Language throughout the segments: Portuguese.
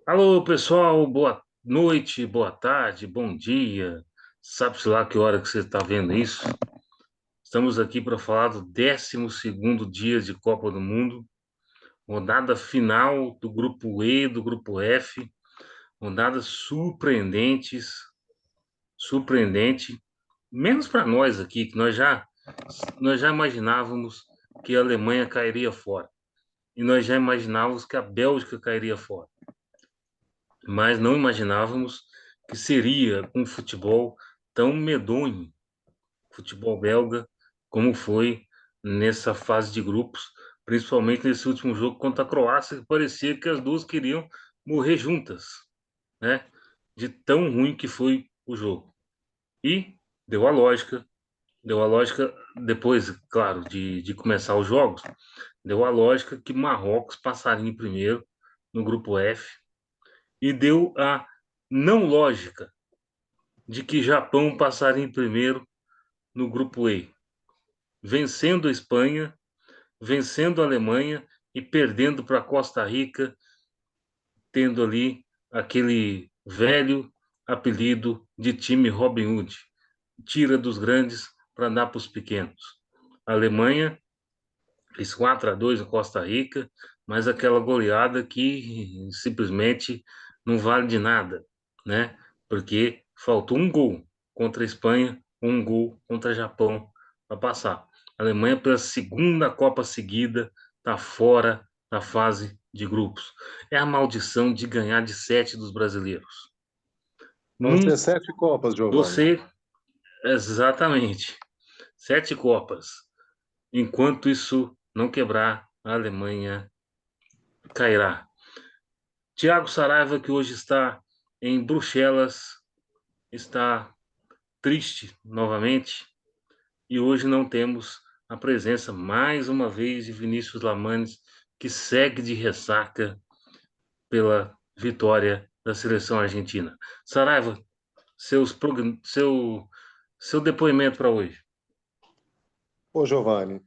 Alô, pessoal, boa noite, boa tarde, bom dia. Sabe-se lá que hora que você está vendo isso? Estamos aqui para falar do 12º dia de Copa do Mundo, rodada final do grupo E, do grupo F, rodadas surpreendente, menos para nós aqui, que nós já imaginávamos que a Alemanha cairia fora, e nós já imaginávamos que a Bélgica cairia fora. Mas não imaginávamos que seria um futebol tão medonho, futebol belga, como foi nessa fase de grupos, principalmente nesse último jogo contra a Croácia, que parecia que as duas queriam morrer juntas, né? De tão ruim que foi o jogo. E deu a lógica, deu a lógica depois, claro, de começar os jogos, deu a lógica que Marrocos passaria em primeiro no grupo F e deu a não lógica de que Japão passaria em primeiro no grupo E, vencendo a Espanha, vencendo a Alemanha e perdendo para Costa Rica, tendo ali aquele velho apelido de time Robin Hood, tira dos grandes para dar para os pequenos. A Alemanha fez 4-2 em Costa Rica, mas aquela goleada que simplesmente não vale de nada, né? Porque faltou um gol contra a Espanha, um gol contra o Japão para passar. A Alemanha, pela segunda Copa seguida, está fora da fase de grupos. É a maldição de ganhar de 7 dos brasileiros. Vão Num, ser 7 Copas, Giovanni. você, exatamente, 7 Copas. Enquanto isso não quebrar, a Alemanha cairá. Tiago Saraiva, que hoje está em Bruxelas, está triste novamente e hoje não temos a presença mais uma vez de Vinícius Lamanes, que segue de ressaca pela vitória da seleção argentina. Saraiva, seu depoimento para hoje. Ô, Giovanni,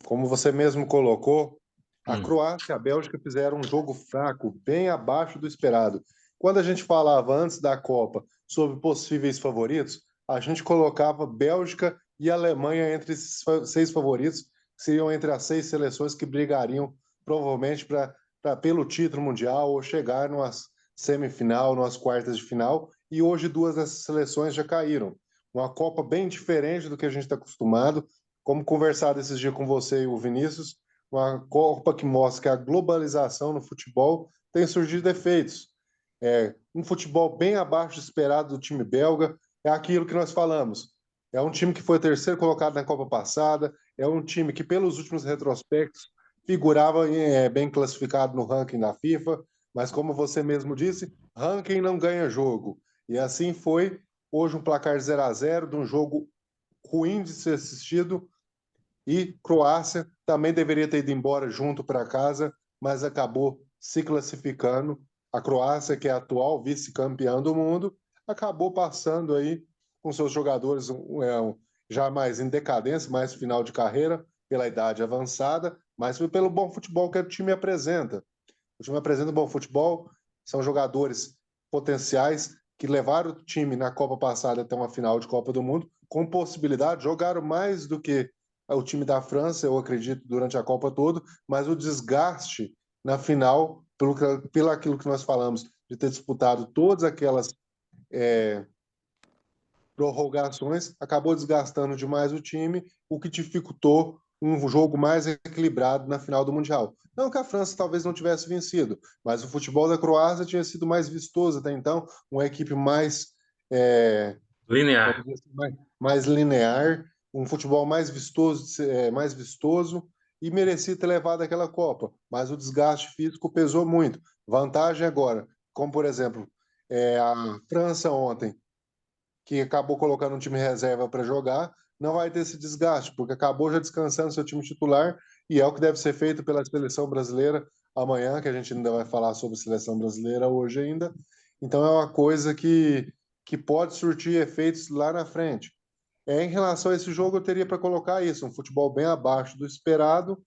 como você mesmo colocou, a Hum, Croácia e a Bélgica fizeram um jogo fraco, bem abaixo do esperado. Quando a gente falava antes da Copa sobre possíveis favoritos, a gente colocava Bélgica e Alemanha entre esses 6 favoritos, que seriam entre as 6 seleções que brigariam provavelmente pelo título mundial ou chegar numa semifinal, nas quartas de final. E hoje duas dessas seleções já caíram. Uma Copa bem diferente do que a gente está acostumado. Como conversado esses dias com você e o Vinícius, uma Copa que mostra que a globalização no futebol tem surgido efeitos. Um futebol bem abaixo do esperado do time belga, é aquilo que nós falamos. É um time que foi terceiro colocado na Copa passada, é um time que, pelos últimos retrospectos, figurava bem classificado no ranking da FIFA, mas como você mesmo disse, ranking não ganha jogo. E assim foi, hoje um placar 0-0 de um jogo ruim de ser assistido, e Croácia também deveria ter ido embora junto para casa, mas acabou se classificando. A Croácia, que é a atual vice-campeã do mundo, acabou passando aí com seus jogadores já mais em decadência, mais final de carreira, pela idade avançada, mas pelo bom futebol que o time apresenta. O time apresenta um bom futebol, são jogadores potenciais que levaram o time na Copa passada até uma final de Copa do Mundo, com possibilidade, jogaram mais do que o time da França, eu acredito, durante a Copa toda, mas o desgaste na final, pelo aquilo que nós falamos, de ter disputado todas aquelas prorrogações, acabou desgastando demais o time, o que dificultou um jogo mais equilibrado na final do Mundial. Não que a França talvez não tivesse vencido, mas o futebol da Croácia tinha sido mais vistoso até então, uma equipe mais, é, linear. vamos dizer assim, mais linear, um futebol mais vistoso, mais vistoso e merecia ter levado aquela Copa, mas o desgaste físico pesou muito. Vantagem agora, como por exemplo, a França ontem que acabou colocando um time reserva para jogar, não vai ter esse desgaste, porque acabou já descansando seu time titular, e é o que deve ser feito pela seleção brasileira amanhã, que a gente ainda vai falar sobre seleção brasileira hoje ainda. Então é uma coisa que pode surtir efeitos lá na frente. Em relação a esse jogo, eu teria para colocar isso, um futebol bem abaixo do esperado,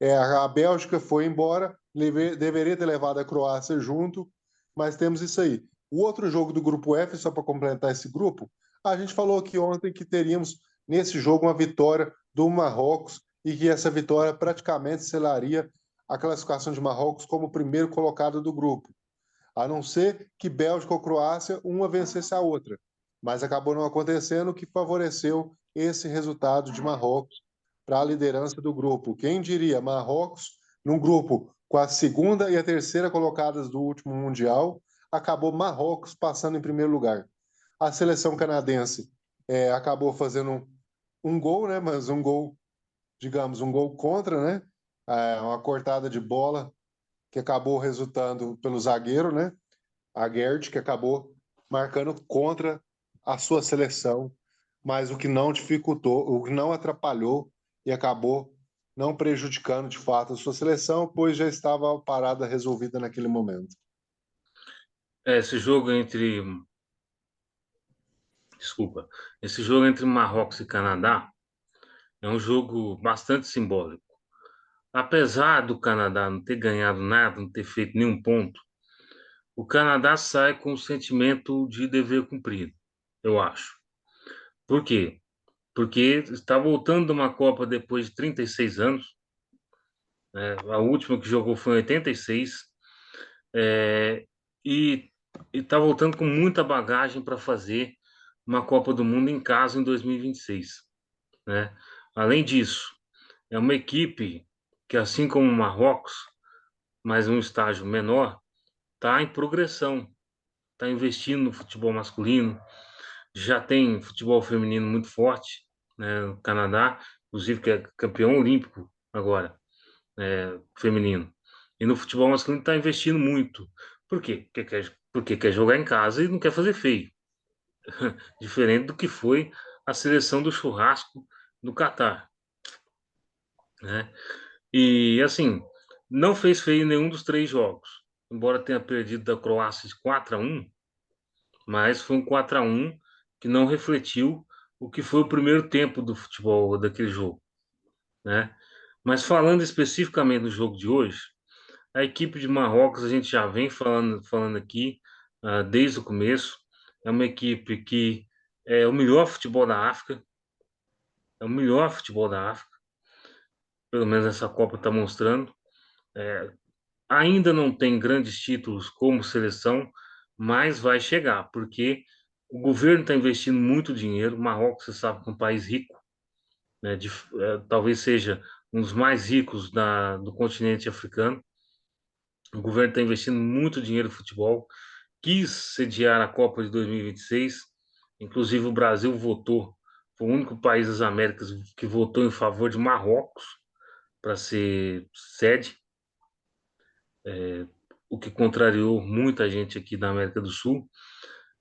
A Bélgica foi embora, deveria ter levado a Croácia junto, mas temos isso aí. O outro jogo do grupo F, só para completar esse grupo, a gente falou aqui ontem que teríamos nesse jogo uma vitória do Marrocos e que essa vitória praticamente selaria a classificação de Marrocos como o primeiro colocado do grupo, a não ser que Bélgica ou Croácia uma vencesse a outra. Mas acabou não acontecendo, o que favoreceu esse resultado de Marrocos para a liderança do grupo. Quem diria Marrocos, num grupo com a segunda e a terceira colocadas do último Mundial, acabou Marrocos passando em primeiro lugar. A seleção canadense acabou fazendo um gol, né? Mas um gol, digamos, um gol contra, né? Uma cortada de bola que acabou resultando pelo zagueiro, né? A Gerd, que acabou marcando contra a sua seleção, mas o que não dificultou, o que não atrapalhou e acabou não prejudicando de fato a sua seleção, pois já estava a parada resolvida naquele momento. Esse jogo entre, desculpa, esse jogo entre Marrocos e Canadá é um jogo bastante simbólico. Apesar do Canadá não ter ganhado nada, não ter feito nenhum ponto, o Canadá sai com o sentimento de dever cumprido, eu acho. Por quê? Porque está voltando de uma Copa depois de 36 anos, né? A última que jogou foi em 86, é, e está voltando com muita bagagem para fazer uma Copa do Mundo em casa em 2026, né? Além disso, é uma equipe que, assim como o Marrocos, mas um estágio menor, está em progressão, está investindo no futebol masculino, já tem futebol feminino muito forte, né, no Canadá, inclusive que é campeão olímpico agora, feminino. E no futebol masculino está investindo muito. Por quê? Porque quer jogar em casa e não quer fazer feio. Diferente do que foi a seleção do churrasco do Catar, né? E assim, não fez feio em nenhum dos três jogos. Embora tenha perdido da Croácia de 4-1, mas foi um 4-1 que não refletiu o que foi o primeiro tempo do futebol daquele jogo, né? Mas falando especificamente do jogo de hoje, a equipe de Marrocos a gente já vem falando aqui desde o começo. É uma equipe que é o melhor futebol da África, é o melhor futebol da África, pelo menos essa Copa está mostrando. Ainda não tem grandes títulos como seleção, mas vai chegar, porque o governo está investindo muito dinheiro. O Marrocos, você sabe, é um país rico, né, talvez seja um dos mais ricos do continente africano. O governo está investindo muito dinheiro no futebol, quis sediar a Copa de 2026, inclusive o Brasil votou, foi o único país das Américas que votou em favor de Marrocos para ser sede, o que contrariou muita gente aqui da América do Sul,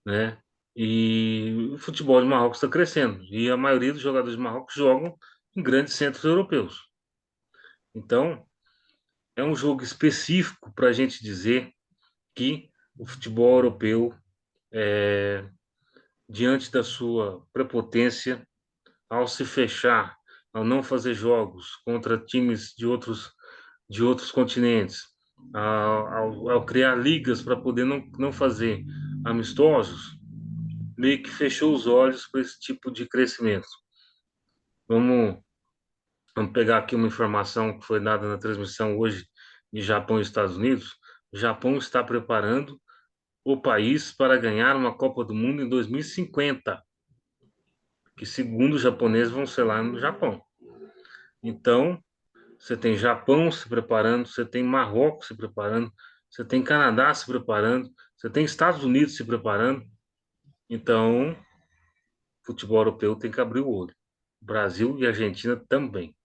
né? E o futebol de Marrocos está crescendo, e a maioria dos jogadores de Marrocos jogam em grandes centros europeus. Então, é um jogo específico para a gente dizer que o futebol europeu, diante da sua prepotência, ao se fechar, ao não fazer jogos contra times de outros continentes, ao criar ligas para poder não fazer amistosos, meio que fechou os olhos para esse tipo de crescimento. Vamos, vamos pegar aqui uma informação que foi dada na transmissão hoje de Japão e Estados Unidos. O Japão está preparando o país para ganhar uma Copa do Mundo em 2050, que segundo os japoneses vão ser lá no Japão. Então, você tem Japão se preparando, você tem Marrocos se preparando, você tem Canadá se preparando, você tem Estados Unidos se preparando. Então, o futebol europeu tem que abrir o olho. Brasil e Argentina também.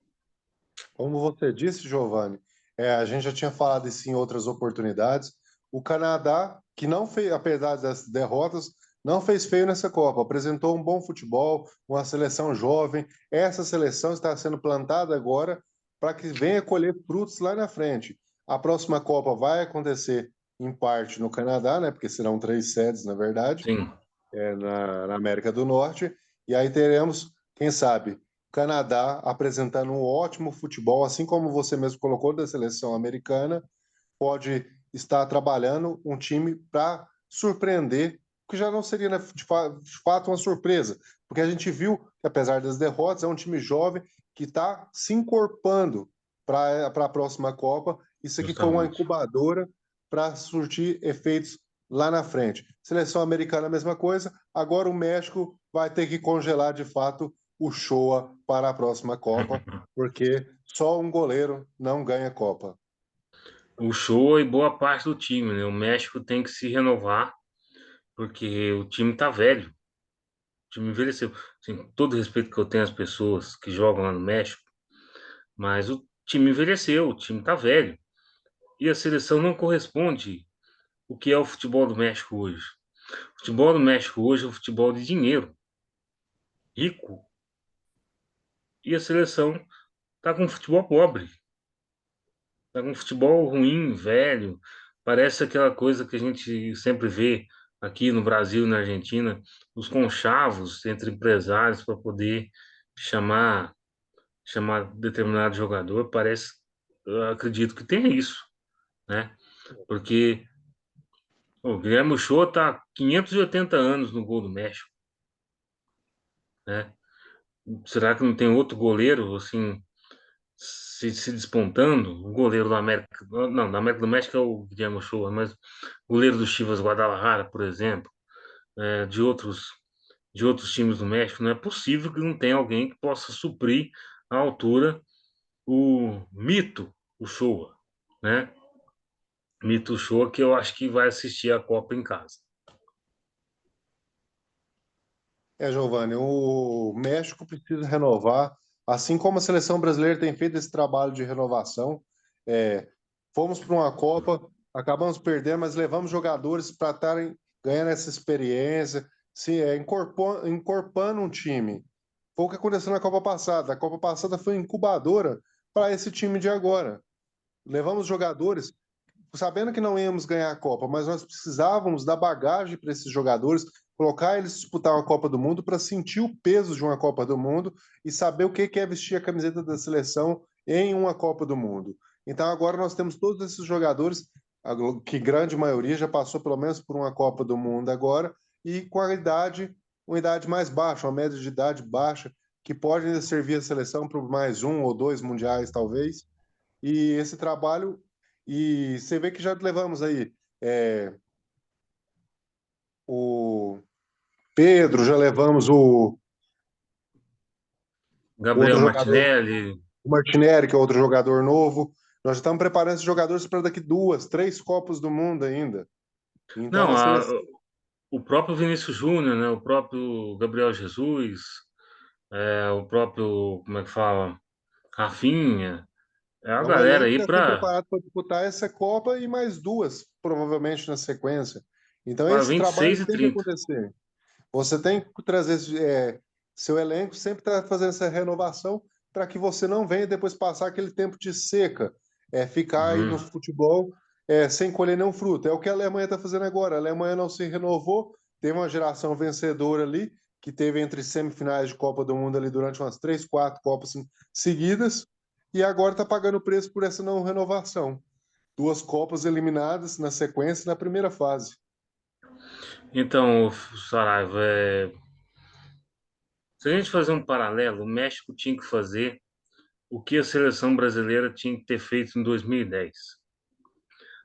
Como você disse, Giovanni, a gente já tinha falado isso em outras oportunidades. O Canadá, que não fez, apesar das derrotas, não fez feio nessa Copa, apresentou um bom futebol, uma seleção jovem. Essa seleção está sendo plantada agora para que venha colher frutos lá na frente. A próxima Copa vai acontecer em parte no Canadá, né? Porque serão 3 sedes, na verdade, Sim, na América do Norte. E aí teremos, quem sabe, Canadá apresentando um ótimo futebol, assim como você mesmo colocou da seleção americana, pode estar trabalhando um time para surpreender, que já não seria né, de fato uma surpresa, porque a gente viu que, apesar das derrotas, é um time jovem que está se encorpando para a próxima Copa. Isso aqui foi uma justamente. incubadora para surtir efeitos lá na frente. Seleção americana, a mesma coisa. Agora o México vai ter que congelar de fato o Shoa para a próxima Copa, porque só um goleiro não ganha Copa. O show e boa parte do time, né? O México tem que se renovar, porque o time tá velho. O time envelheceu. Assim, com todo respeito que eu tenho às pessoas que jogam lá no México, mas o time envelheceu, o time tá velho. E a seleção não corresponde o que é o futebol do México hoje. O futebol do México hoje é um futebol de dinheiro, rico, e a seleção tá com um futebol pobre, tá com um futebol ruim, velho. Parece aquela coisa que a gente sempre vê aqui no Brasil, na Argentina, os conchavos entre empresários para poder chamar chamar determinado jogador. Parece, eu acredito que tenha isso, né? Porque o Guilherme Ochoa tá 580 anos no gol do México, né? Será que não tem outro goleiro assim se despontando? O goleiro da América, não, da América do México é o Guilherme Ochoa, mas o goleiro do Chivas Guadalajara, por exemplo, de outros times do México, não é possível que não tenha alguém que possa suprir à altura o mito Ochoa, né? Mito Show que eu acho que vai assistir a Copa em casa. Giovanni, o México precisa renovar, assim como a seleção brasileira tem feito esse trabalho de renovação. É, fomos para uma Copa, acabamos perdendo, mas levamos jogadores para estarem ganhando essa experiência, encorpando um time. Foi o que aconteceu na Copa passada. A Copa passada foi incubadora para esse time de agora. Levamos jogadores sabendo que não íamos ganhar a Copa, mas nós precisávamos dar bagagem para esses jogadores, colocar eles disputar uma Copa do Mundo para sentir o peso de uma Copa do Mundo e saber o que é vestir a camiseta da seleção em uma Copa do Mundo. Então agora nós temos todos esses jogadores, que grande maioria já passou pelo menos por uma Copa do Mundo agora, e com a idade, uma idade mais baixa, uma média de idade baixa, que pode ainda servir a seleção para mais um ou dois mundiais, talvez. E esse trabalho, e você vê que já levamos aí o Pedro, já levamos o outro Gabriel jogador, Martinelli. o Martinelli, que é outro jogador novo. Nós já estamos preparando esses jogadores para daqui duas, três Copas do Mundo ainda. Então, Não, a seleção o próprio Vinícius Júnior, né? O próprio Gabriel Jesus, o próprio, como é que fala? Rafinha. É a é um galera elenco que aí está sendo para preparado para disputar essa Copa e mais duas, provavelmente, na sequência. Então, para esse trabalho 26 e tem que 30. acontecer. Você tem que trazer seu elenco, sempre está fazendo essa renovação para que você não venha depois passar aquele tempo de seca, ficar aí no Uhum. futebol sem colher nenhum fruto. É o que a Alemanha está fazendo agora. A Alemanha não se renovou, teve uma geração vencedora ali, que teve entre semifinais de Copa do Mundo ali durante umas três, quatro Copas seguidas, e agora está pagando preço por essa não renovação. Duas Copas eliminadas na sequência na primeira fase. Então, Saraiva, se a gente fazer um paralelo, o México tinha que fazer o que a seleção brasileira tinha que ter feito em 2010.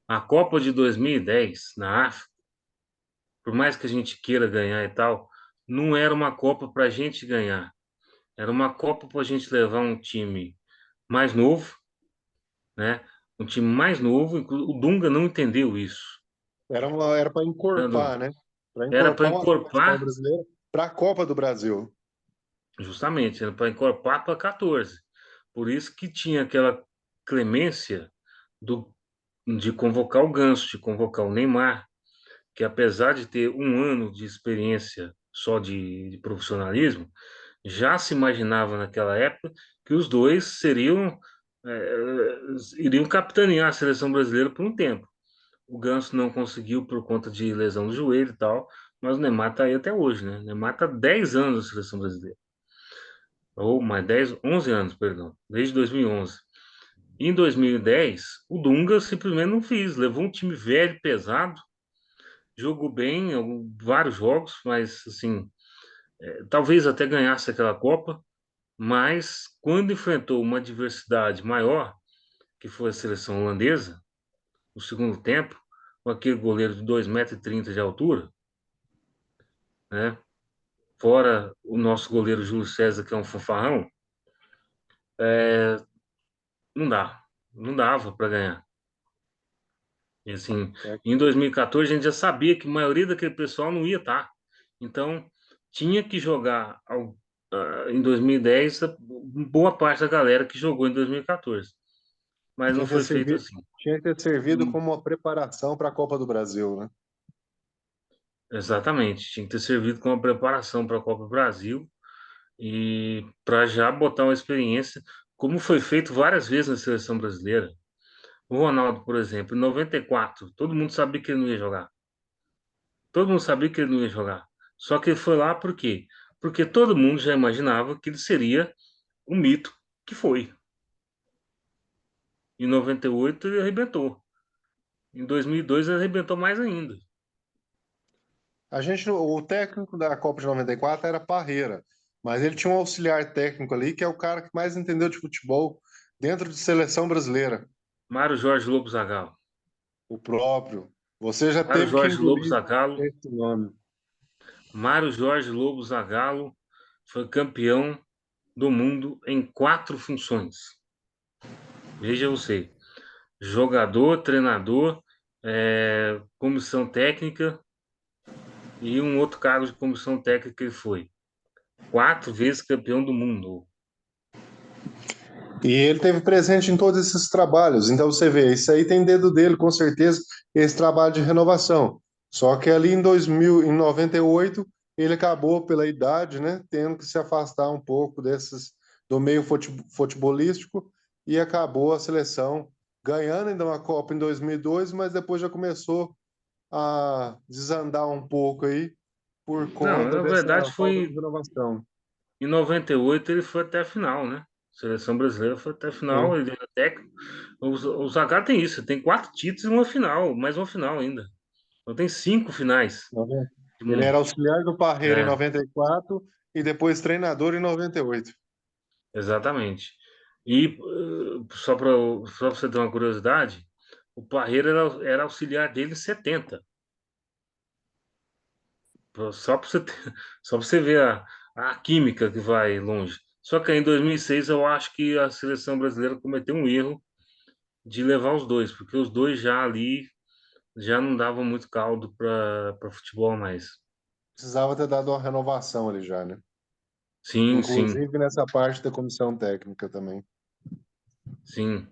A Copa de 2010, na África, por mais que a gente queira ganhar e tal, não era uma Copa para a gente ganhar. Era uma Copa para a gente levar um time mais novo, né? Um time mais novo. O Dunga não entendeu isso. Era para Entendeu? encorpar, né? Para Era para encorpar uma seleção encorpar, brasileira para a Copa do Brasil. justamente, era para encorpar para 14. Por isso que tinha aquela clemência do, de convocar o Ganso, de convocar o Neymar, que apesar de ter um ano de experiência só de profissionalismo, já se imaginava naquela época que os dois iriam capitanear a seleção brasileira por um tempo. O Ganso não conseguiu por conta de lesão do joelho e tal, mas o Neymar tá aí até hoje, né? O Neymar tá 10 anos na seleção brasileira. ou mais 10, 11 anos, perdão, desde 2011. Em 2010, o Dunga simplesmente não fez, levou um time velho, pesado, jogou bem vários jogos, mas assim, talvez até ganhasse aquela Copa, mas quando enfrentou uma adversidade maior, que foi a seleção holandesa, no segundo tempo, com aquele goleiro de 2,30 m de altura, né? Fora o nosso goleiro Júlio César, que é um fanfarrão, não dá, não dava para ganhar. E assim, É, em 2014 a gente já sabia que a maioria daquele pessoal não ia estar. Então, tinha que jogar em 2010 boa parte da galera que jogou em 2014. Mas não tinha que ter foi feito servido, assim. tinha que ter servido Hum, como uma preparação para a Copa do Brasil, né? Exatamente, tinha que ter servido como preparação para a Copa do Brasil e para já botar uma experiência, como foi feito várias vezes na seleção brasileira. O Ronaldo, por exemplo, em 94, todo mundo sabia que ele não ia jogar. Todo mundo sabia que ele não ia jogar. Só que ele foi lá por quê? Porque todo mundo já imaginava que ele seria o mito que foi. Em 98 ele arrebentou. Em 2002 ele arrebentou mais ainda. O técnico da Copa de 94 era Parreira, mas ele tinha um auxiliar técnico ali que é o cara que mais entendeu de futebol dentro de seleção brasileira, Mário Jorge Lobo Zagallo. o próprio. Você já Mário teve que Jorge Lobo engolir Zagallo. esse nome. Mário Jorge Lobo Zagallo foi campeão do mundo em 4 funções. Veja você, jogador, treinador, comissão técnica e um outro cargo de comissão técnica que ele foi. 4 vezes campeão do mundo. E ele teve presente em todos esses trabalhos. Então você vê, isso aí tem dedo dele, com certeza, esse trabalho de renovação. Só que ali em 2000, em 98, ele acabou pela idade, né, tendo que se afastar um pouco desses do meio futebolístico e acabou a seleção ganhando ainda uma Copa em 2002, mas depois já começou a desandar um pouco aí por Não, conta na dessa verdade falta de foi renovação. em 98 ele foi até a final, né? A seleção brasileira foi até a final, Sim. ele era técnico. O Zagallo tem isso, tem 4 títulos e uma final, mais uma final ainda. Então tem 5 finais. Ele Hum, era auxiliar do Parreira em É, 94 e depois treinador em 98. exatamente. E só para você ter uma curiosidade, o Parreira era auxiliar dele em 70. Só para você só para você ver a química que vai longe. Só que aí em 2006 eu acho que a seleção brasileira cometeu um erro de levar os dois, porque os dois já ali já não davam muito caldo para futebol mais. Precisava ter dado uma renovação ali já, né? Sim, sim, Inclusive nessa parte da comissão técnica também. sim,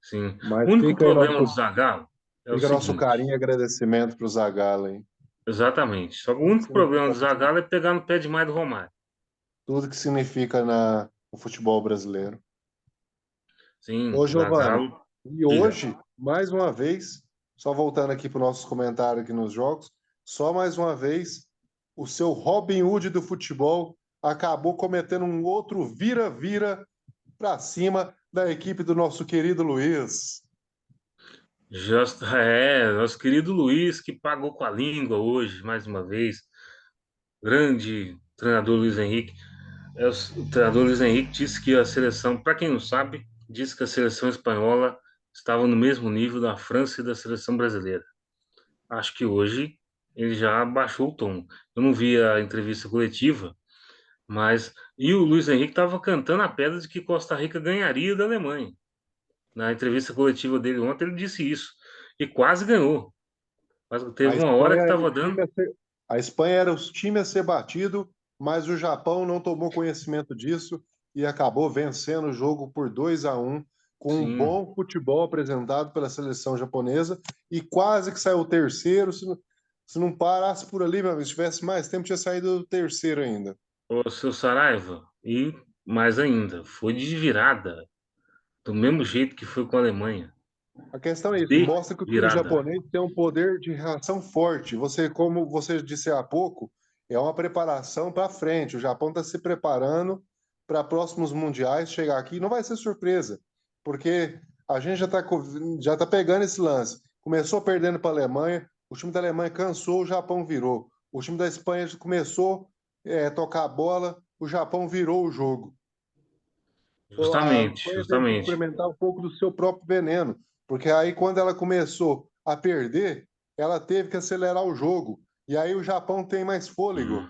sim. Mas O único problema do Zagallo é o fica nosso seguinte, carinho e agradecimento para o Zagallo, hein? exatamente. Só que o Tudo que único problema significa, do Zagallo é pegar no pé demais do Romário. tudo que significa no futebol brasileiro. Sim, Ô, Giovanni, Zagallo, e diga. hoje, mais uma vez, só voltando aqui para os nossos comentários aqui nos jogos, só mais uma vez, o seu Robin Hood do futebol acabou cometendo um outro vira-vira para cima da equipe do nosso querido Luiz. Justo, nosso querido Luiz, que pagou com a língua hoje, mais uma vez. Grande treinador Luiz Henrique. O treinador Luiz Henrique disse que a seleção, para quem não sabe, disse que a seleção espanhola estava no mesmo nível da França e da seleção brasileira. Acho que hoje ele já baixou o tom. Eu não vi a entrevista coletiva, mas. E o Luiz Henrique estava cantando a pedra de que Costa Rica ganharia da Alemanha. Na entrevista coletiva dele ontem, ele disse isso. E quase ganhou. Mas A teve uma hora Espanha que era o estava time dando. a Espanha era o time a ser batido, mas o Japão não tomou conhecimento disso e acabou vencendo o jogo por 2-1, com um Sim, bom futebol apresentado pela seleção japonesa e quase que saiu o terceiro. Se não parasse por ali, meu amigo, se tivesse mais tempo, tinha saído o terceiro ainda. o seu Saraiva. E mais ainda, foi de virada. Do mesmo jeito que foi com a Alemanha. A questão é isso, De mostra que o time virada. japonês tem um poder de reação forte. Você, como você disse há pouco, é uma preparação para frente. O Japão está se preparando para próximos mundiais chegar aqui, não vai ser surpresa, porque a gente já tá pegando esse lance. Começou perdendo para a Alemanha, o time da Alemanha cansou, o Japão virou. O time da Espanha começou a tocar a bola, o Japão virou o jogo. A Justamente, Espanha teve que justamente. experimentar um pouco do seu próprio veneno, porque aí quando ela começou a perder, ela teve que acelerar o jogo. E aí o Japão tem mais Hum. fôlego.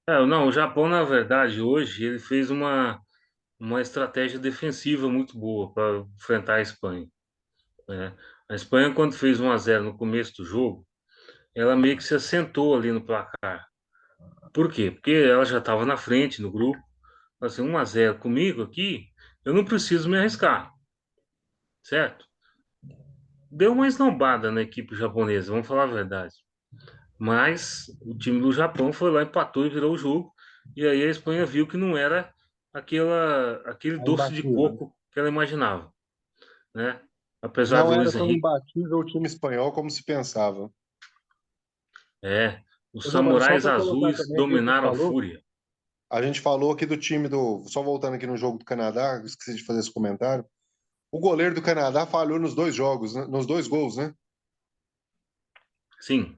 Não, o Japão, na verdade, hoje, ele fez uma estratégia defensiva muito boa para enfrentar a Espanha, né? A Espanha, quando fez 1-0 no começo do jogo, ela meio que se assentou ali no placar. Por quê? Porque ela já estava na frente no grupo. Assim, 1-0 comigo aqui, eu não preciso me arriscar, certo? Deu uma esnobada na equipe japonesa, vamos falar a verdade. Mas o time do Japão foi lá, empatou e virou o jogo. E aí a Espanha viu que não era aquele É doce de imbatível. coco que ela imaginava, né? Apesar Não do era Luiz tão Henrique, imbatível o time espanhol como se pensava. os Ô, Giovanni, só samurais para colocar azuis também aqui o que você dominaram a falou, fúria. a gente falou aqui do time do. Só voltando aqui no jogo do Canadá, esqueci de fazer esse comentário. O goleiro do Canadá falhou nos dois jogos, né? Nos dois gols, né? Sim,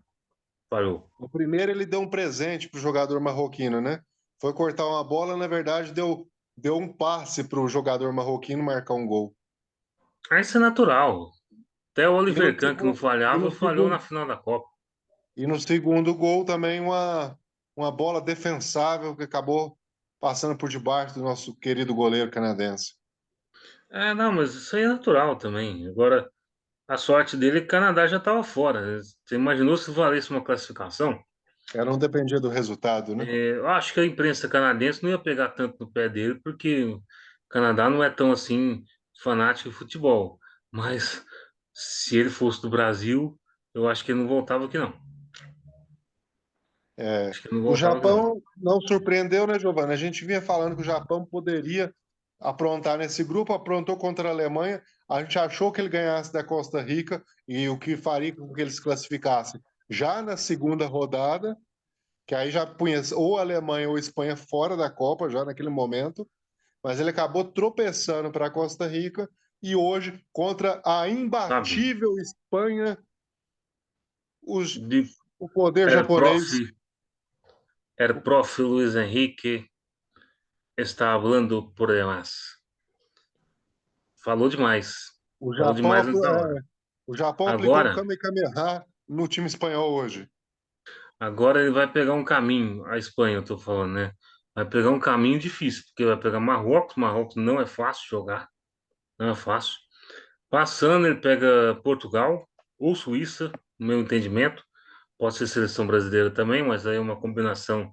parou. No primeiro, ele deu um presente para o jogador marroquino, né? Foi cortar uma bola, na verdade, deu um passe para o jogador marroquino marcar um gol. Ah, isso é natural. Até o E no Oliver Kahn, que não segundo, e falhava, no falhou segundo, na final da Copa. e no segundo gol também uma bola defensável que acabou passando por debaixo do nosso querido goleiro canadense. Não, mas isso aí é natural também. Agora, a sorte dele é que o Canadá já estava fora. Você imaginou se valesse uma classificação? Ela não dependia do resultado, né? Eu acho que a imprensa canadense não ia pegar tanto no pé dele, porque o Canadá não é tão assim fanático de futebol. Mas se ele fosse do Brasil, eu acho que ele não voltava aqui, não. É, Acho que ele não o voltava aqui, não. Japão não surpreendeu, né, Giovanni? A gente vinha falando que o Japão poderia aprontar nesse grupo, aprontou contra a Alemanha. A gente achou que ele ganhasse da Costa Rica e o que faria com que ele se classificasse já na segunda rodada, que aí já punha ou a Alemanha ou a Espanha fora da Copa, já naquele momento. Mas ele acabou tropeçando para a Costa Rica e hoje, contra a Sabe? imbatível Espanha, os, De, o poder era prof, japonês. era prof. Luiz Henrique está falando por demais. Falou demais. O Falou Japão, demais antes da hora. o Japão aplicou o Agora, Kame Kameha no time espanhol hoje. agora ele vai pegar um caminho, a Espanha, eu tô falando, né? Vai pegar um caminho difícil, porque vai pegar Marrocos. Marrocos não é fácil jogar, não é fácil. Passando, ele pega Portugal ou Suíça, no meu entendimento. Pode ser seleção brasileira também, mas aí é uma combinação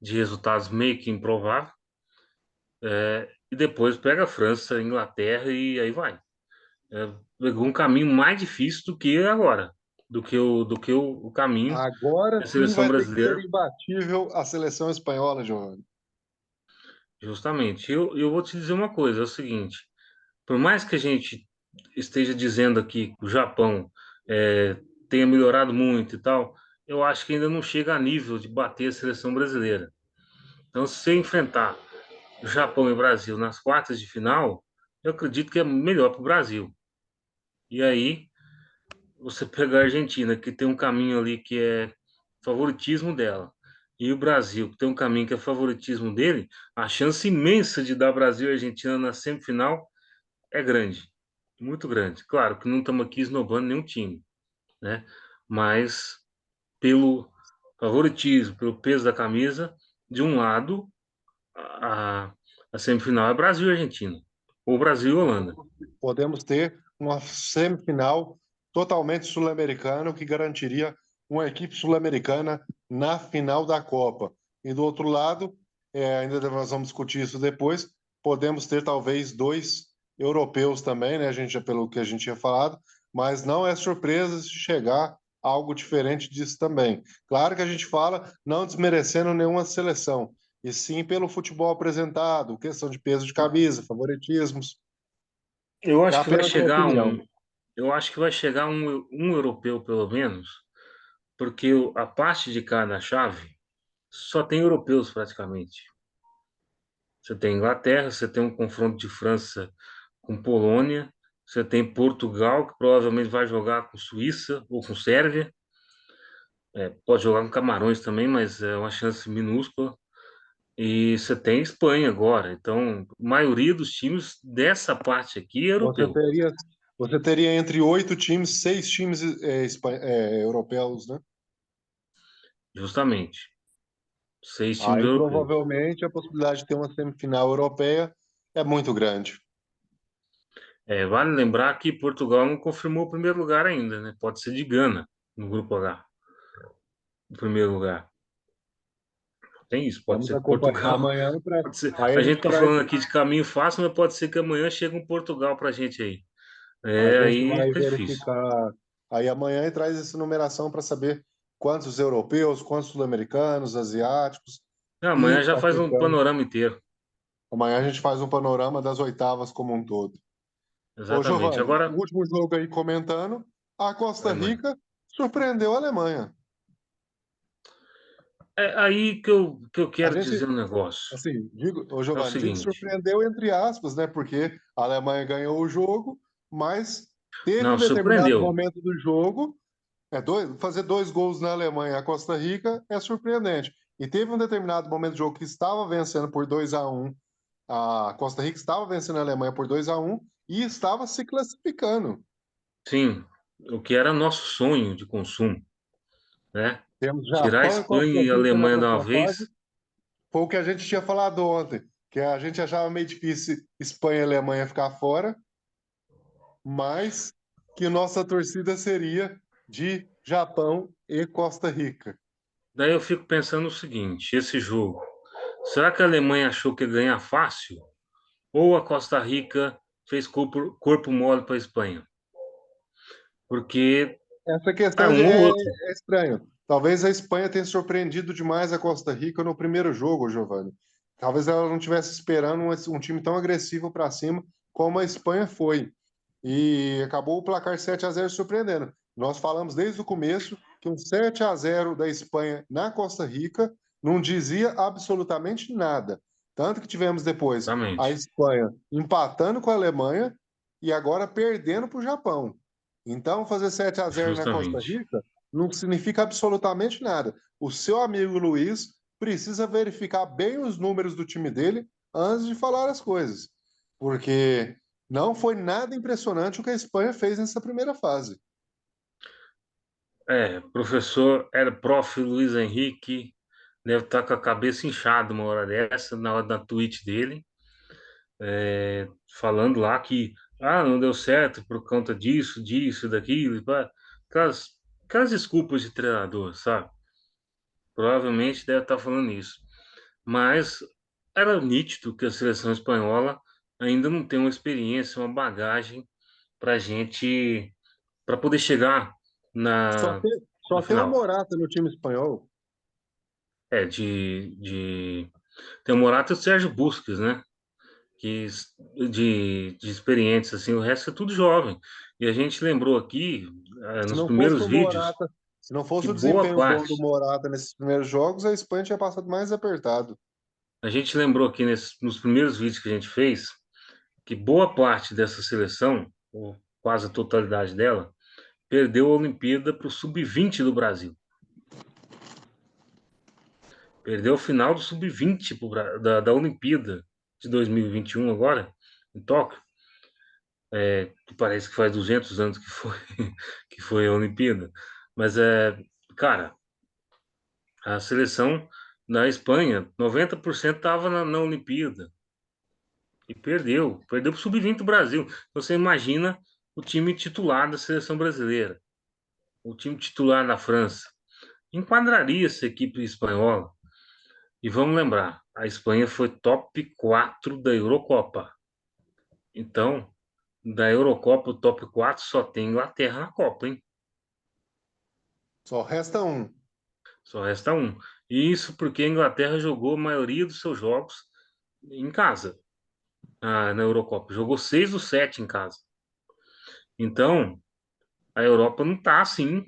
de resultados meio que improvável. E depois pega França, Inglaterra e aí vai. Pegou um caminho mais difícil do que agora, do que o caminho Agora da sim seleção vai ter que ser brasileira, imbatível a seleção espanhola, Giovanni. justamente. Eu vou te dizer uma coisa, é o seguinte, por mais que a gente esteja dizendo aqui que o Japão tenha melhorado muito e tal, eu acho que ainda não chega a nível de bater a seleção brasileira. Então, se você enfrentar o Japão e o Brasil nas quartas de final, eu acredito que é melhor para o Brasil. E aí, você pega a Argentina, que tem um caminho ali que é favoritismo dela, e o Brasil, que tem um caminho que é favoritismo dele, a chance imensa de dar Brasil e Argentina na semifinal é grande, muito grande. Claro que não estamos aqui esnobando nenhum time, né? Mas pelo favoritismo, pelo peso da camisa, de um lado, a, a semifinal é Brasil e Argentina, ou Brasil e Holanda. Podemos ter uma semifinal totalmente sul-americana, o que garantiria uma equipe sul-americana na final da Copa. E do outro lado, ainda nós vamos discutir isso depois, podemos ter talvez dois europeus também, né? A gente, pelo que a gente tinha falado, mas não é surpresa se chegar algo diferente disso também. Claro que a gente fala não desmerecendo nenhuma seleção, e sim pelo futebol apresentado, questão de peso de camisa, favoritismos. Eu É acho que vai apenas uma chegar opinião. eu acho que vai chegar um europeu pelo menos, porque a parte de cada chave só tem europeus praticamente. Você tem Inglaterra, você tem um confronto de França com Polônia, você tem Portugal, que provavelmente vai jogar com Suíça ou com Sérvia. Pode jogar com Camarões também, mas é uma chance minúscula. E você tem Espanha agora. Então, a maioria dos times dessa parte aqui é Você europeu, teria, você teria entre 8 times, 6 times europeus, né? justamente. Seis times Aí europeus. provavelmente a possibilidade de ter uma semifinal europeia é muito grande. Vale lembrar que Portugal não confirmou o primeiro lugar ainda, né? Pode ser de Gana no grupo H, o primeiro lugar. Tem isso, pode Vamos ser acompanhar Portugal. amanhã. Pode ser. Aí A a gente gente tá traz, falando aqui de caminho fácil, mas pode ser que amanhã chegue um Portugal pra gente aí. a gente Aí vai fica difícil. verificar aí amanhã e traz essa numeração para saber quantos europeus, quantos sul-americanos, asiáticos Não, e amanhã já faz um africanos. panorama inteiro. Amanhã a gente faz um panorama das oitavas como um todo. Ô, Exatamente. Giovanni, Agora, o último jogo aí comentando, a Costa Alemanha. Rica surpreendeu a Alemanha. É aí que eu A quero gente, dizer um negócio. assim, ô É o Giovanni, digo seguinte. surpreendeu entre aspas, né? Porque a Alemanha ganhou o jogo, mas teve um Não, determinado surpreendeu. momento do jogo, fazer 2 gols na Alemanha, a Costa Rica é surpreendente. E teve um determinado momento do jogo que estava vencendo por 2-1, a Costa Rica estava vencendo a Alemanha por 2-1 e estava se classificando. Sim, o que era nosso sonho de consumo, né? Temos Tirar a Japão e Espanha Costa e a Rica na Alemanha de uma próxima fase. vez. Foi o que a gente tinha falado ontem, que a gente achava meio difícil Espanha e Alemanha ficar fora, mas que nossa torcida seria de Japão e Costa Rica. Daí eu fico pensando o seguinte: esse jogo, será que a Alemanha achou que ia ganhar fácil? Ou a Costa Rica fez corpo mole para a Espanha? Porque Essa questão é um ou outro. é estranho. Talvez a Espanha tenha surpreendido demais a Costa Rica no primeiro jogo, Giovanni. Talvez ela não estivesse esperando um time tão agressivo para cima como a Espanha foi. E acabou o placar 7-0 surpreendendo. Nós falamos desde o começo que um 7-0 da Espanha na Costa Rica não dizia absolutamente nada. Tanto que tivemos depois a Exatamente. Espanha empatando com a Alemanha e agora perdendo para o Japão. Então, fazer 7-0 na Costa Justamente. Rica não significa absolutamente nada. O seu amigo Luiz precisa verificar bem os números do time dele antes de falar as coisas. Porque não foi nada impressionante o que a Espanha fez nessa primeira fase. Professor, era prof. Luiz Henrique, deve estar com a cabeça inchada uma hora dessa, na hora da tweet dele, falando lá que não deu certo por conta disso, disso, daquilo, pá. Aquelas, aquelas desculpas de treinador, sabe? Provavelmente deve estar falando isso. Mas era nítido que a seleção espanhola ainda não tem uma experiência, uma bagagem para gente, para poder chegar Só na, tem, na só tem o final. Morata no time espanhol. Tem o Morata e o Sérgio Busquets, né? Que de experientes, assim, o resto é tudo jovem. E a gente lembrou aqui, Se nos não fosse primeiros o vídeos, Morata, se não fosse que o boa desempenho bom do parte, Morata nesses primeiros jogos, a Espanha tinha passado mais apertado. a gente lembrou aqui nos primeiros vídeos que a gente fez, que boa parte dessa seleção, ou quase a totalidade dela, perdeu a Olimpíada para o Sub-20 do Brasil. Perdeu o final do Sub-20 da Olimpíada de 2021 agora, em Tóquio. Que parece que faz 200 anos que foi, que foi a Olimpíada. Mas, cara, a seleção da Espanha, 90% estava na Olimpíada e perdeu para o Sub-20 do Brasil. Você imagina o time titular da seleção brasileira, o time titular da França. Enquadraria essa equipe espanhola. E vamos lembrar, a Espanha foi top 4 da Eurocopa. Então, da Eurocopa, o top 4 só tem Inglaterra na Copa, hein? Só resta um. Só resta um. E isso porque a Inglaterra jogou a maioria dos seus jogos em casa, na Eurocopa. Jogou 6 ou 7 em casa. Então, a Europa não tá assim,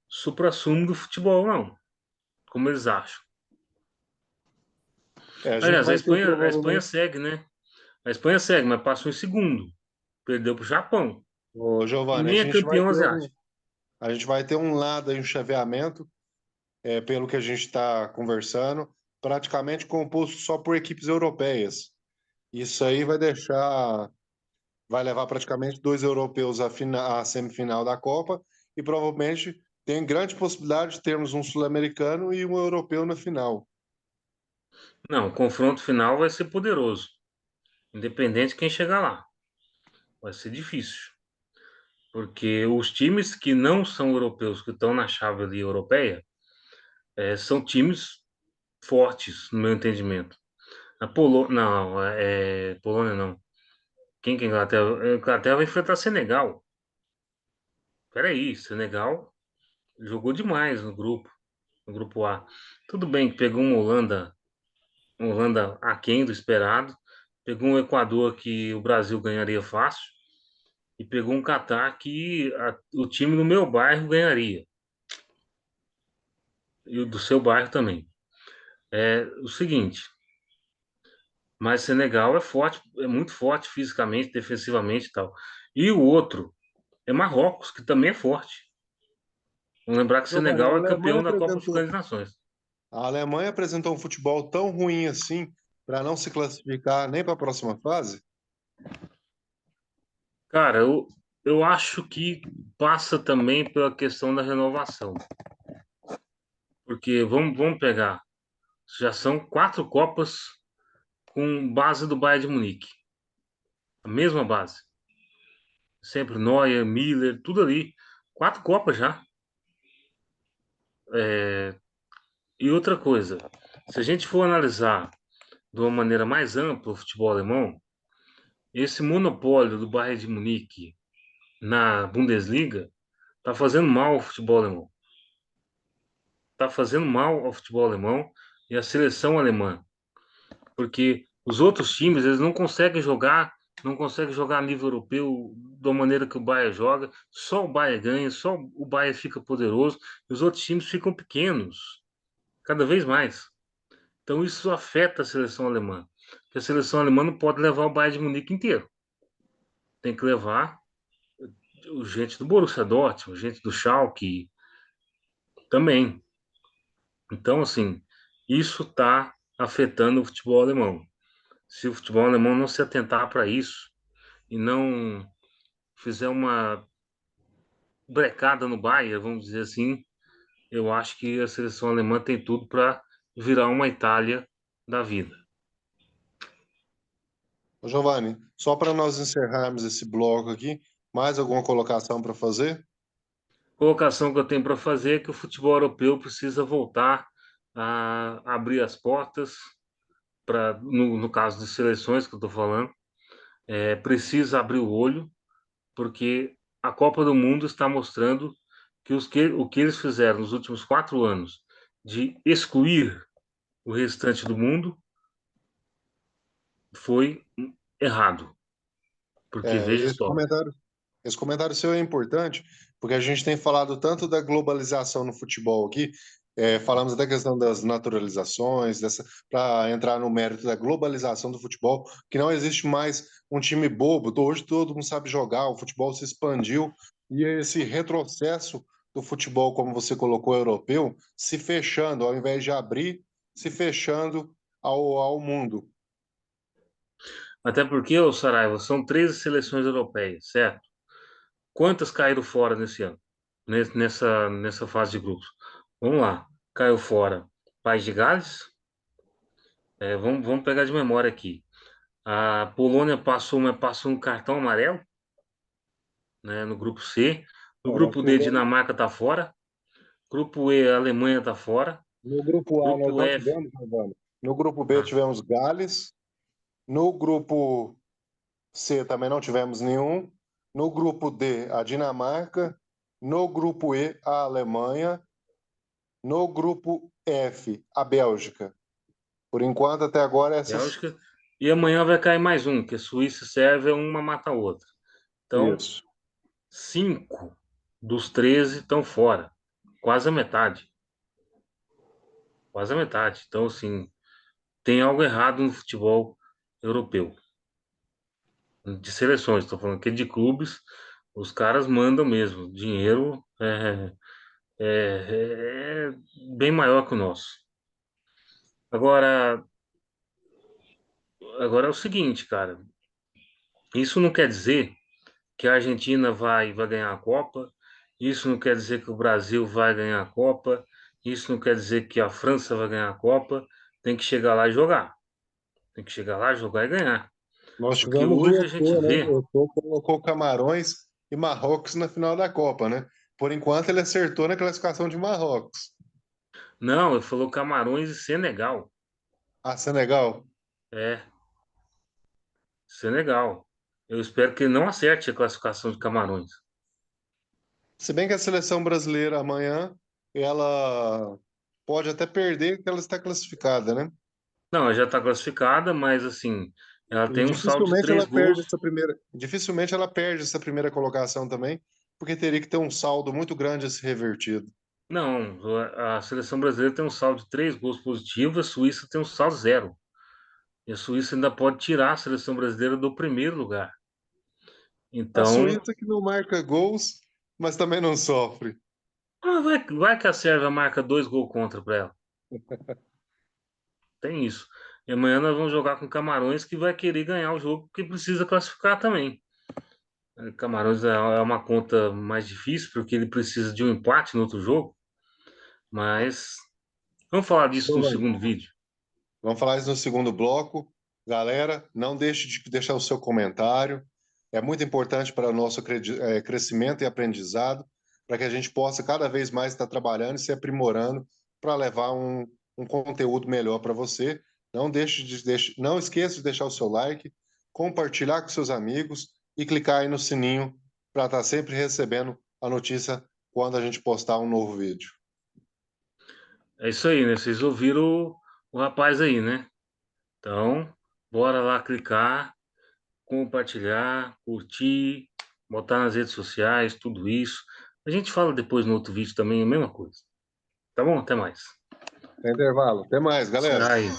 suprassumo do futebol, não. Como eles acham. É, a gente Aliás, vai ter A Espanha provavelmente. segue, né? A Espanha segue, mas passou em segundo. Perdeu para o Japão. Ô, E Giovanni, nem é campeão asiático. a gente vai ter um lado aí, um chaveamento, pelo que a gente está conversando, praticamente composto só por equipes europeias. Isso aí vai levar praticamente dois europeus à semifinal da Copa e provavelmente tem grande possibilidade de termos um sul-americano e um europeu na final. Não, o confronto final vai ser poderoso. Independente de quem chegar lá. Vai ser difícil. Porque os times que não são europeus, que estão na chave ali europeia, são times fortes, no meu entendimento. A Polônia, não, Polônia não. Quem que é Inglaterra? A Inglaterra vai enfrentar Senegal. Peraí, Senegal jogou demais no grupo A. Tudo bem que pegou uma Holanda aquém do esperado, pegou um Equador que o Brasil ganharia fácil e pegou um Catar que o time do meu bairro ganharia e o do seu bairro também. É o seguinte, mas Senegal é forte, é muito forte fisicamente, defensivamente e tal. E o outro é Marrocos, que também é forte. Vamos lembrar que Giovanni, Senegal é campeão da Copa Africana de Nações. a Alemanha apresentou um futebol tão ruim assim para não se classificar nem para a próxima fase? Cara, eu acho que passa também pela questão da renovação. Porque vamos pegar, já são 4 Copas com base do Bayern de Munique. A mesma base. Sempre Neuer, Miller, tudo ali. 4 Copas já. E outra coisa, se a gente for analisar de uma maneira mais ampla o futebol alemão, esse monopólio do Bayern de Munique na Bundesliga está fazendo mal ao futebol alemão. Está fazendo mal ao futebol alemão e à seleção alemã, porque os outros times eles não conseguem jogar a nível europeu da maneira que o Bayern joga. Só o Bayern ganha, só o Bayern fica poderoso e os outros times ficam pequenos, cada vez mais. Então isso afeta a seleção alemã. Porque a seleção alemã não pode levar o Bayern de Munique inteiro. Tem que levar o gente do Borussia Dortmund, gente do Schalke também. Então, assim, isso está afetando o futebol alemão. Se o futebol alemão não se atentar para isso e não fizer uma brecada no Bayern, vamos dizer assim, eu acho que a seleção alemã tem tudo para virar uma Itália da vida. Ô, Giovanni, só para nós encerrarmos esse bloco aqui, mais alguma colocação para fazer? Colocação que eu tenho para fazer é que o futebol europeu precisa voltar a abrir as portas para, no caso de seleções que eu estou falando, precisa abrir o olho, porque a Copa do Mundo está mostrando que o que eles fizeram nos últimos 4 anos de excluir o restante do mundo foi errado, porque É, veja só. esse comentário seu é importante, porque a gente tem falado tanto da globalização no futebol aqui, falamos da questão das naturalizações, para entrar no mérito da globalização do futebol, que não existe mais um time bobo. Hoje todo mundo sabe jogar, o futebol se expandiu e esse retrocesso do futebol, como você colocou, europeu, se fechando, ao invés de abrir, se fechando ao mundo. Até porque, o Saraiva, são 13 seleções europeias, certo? Quantas caíram fora nesse ano? Nessa fase de grupos? Vamos lá. Caiu fora País de Gales. Vamos pegar de memória aqui. A Polônia passou um cartão amarelo, né, no grupo C. No Nós grupo D, tivemos, Dinamarca está fora. Grupo E, Alemanha está fora. no grupo A nós Grupo não F. tivemos, Giovanni. No grupo B Ah, tivemos Gales. No grupo C também não tivemos nenhum. No grupo D, a Dinamarca. No grupo E, a Alemanha. No grupo F, a Bélgica. Por enquanto, até agora, essas. Bélgica. E amanhã vai cair mais um, que é Suíça e Sérvia, uma mata a outra. Então, Isso. 5 dos 13 estão fora. Quase a metade. Quase a metade. Então, assim, tem algo errado no futebol europeu. De seleções, estou falando que de clubes, os caras mandam mesmo. Dinheiro é bem maior que o nosso. Agora, agora é o seguinte, cara. Isso não quer dizer que a Argentina vai ganhar a Copa. Isso não quer dizer que o Brasil vai ganhar a Copa. Isso não quer dizer que a França vai ganhar a Copa. Tem que chegar lá e jogar. Tem que chegar lá, jogar e ganhar. Nós Porque tivemos o hoje a gente Eto'o, né? vê. O Eto'o colocou Camarões e Marrocos na final da Copa, né? Por enquanto ele acertou na classificação de Marrocos. Não, ele falou Camarões e Senegal. Ah, Senegal. É, Senegal. Eu espero que ele não acerte a classificação de Camarões. Se bem que a seleção brasileira amanhã, ela pode até perder, porque ela está classificada, né? Não, ela já está classificada, mas assim, ela E tem um saldo de dificilmente três ela gols. perde essa primeira, dificilmente ela perde essa primeira colocação também, porque teria que ter um saldo muito grande a ser revertido. Não, a seleção brasileira tem um saldo de 3 gols positivos, a Suíça tem um saldo zero. E a Suíça ainda pode tirar a seleção brasileira do primeiro lugar. A Então, Suíça que não marca gols, mas também não sofre. vai que a Sérvia marca 2 gols contra para ela. Tem isso. E amanhã nós vamos jogar com Camarões, que vai querer ganhar o jogo, porque precisa classificar também. Camarões é uma conta mais difícil, porque ele precisa de um empate no outro jogo, mas vamos falar disso no Giovanni, segundo vídeo. vamos falar isso no segundo bloco. Galera, não deixe de deixar o seu comentário. É muito importante para o nosso crescimento e aprendizado, para que a gente possa cada vez mais estar trabalhando e se aprimorando para levar um conteúdo melhor para você. Não esqueça de deixar o seu like, compartilhar com seus amigos e clicar aí no sininho para estar sempre recebendo a notícia quando a gente postar um novo vídeo. É isso aí, né? Vocês ouviram o rapaz aí, né? Então, bora lá clicar, compartilhar, curtir, botar nas redes sociais, tudo isso. A gente fala depois no outro vídeo também a mesma coisa. Tá bom? Até mais. Tem intervalo. Até mais, galera. Será aí.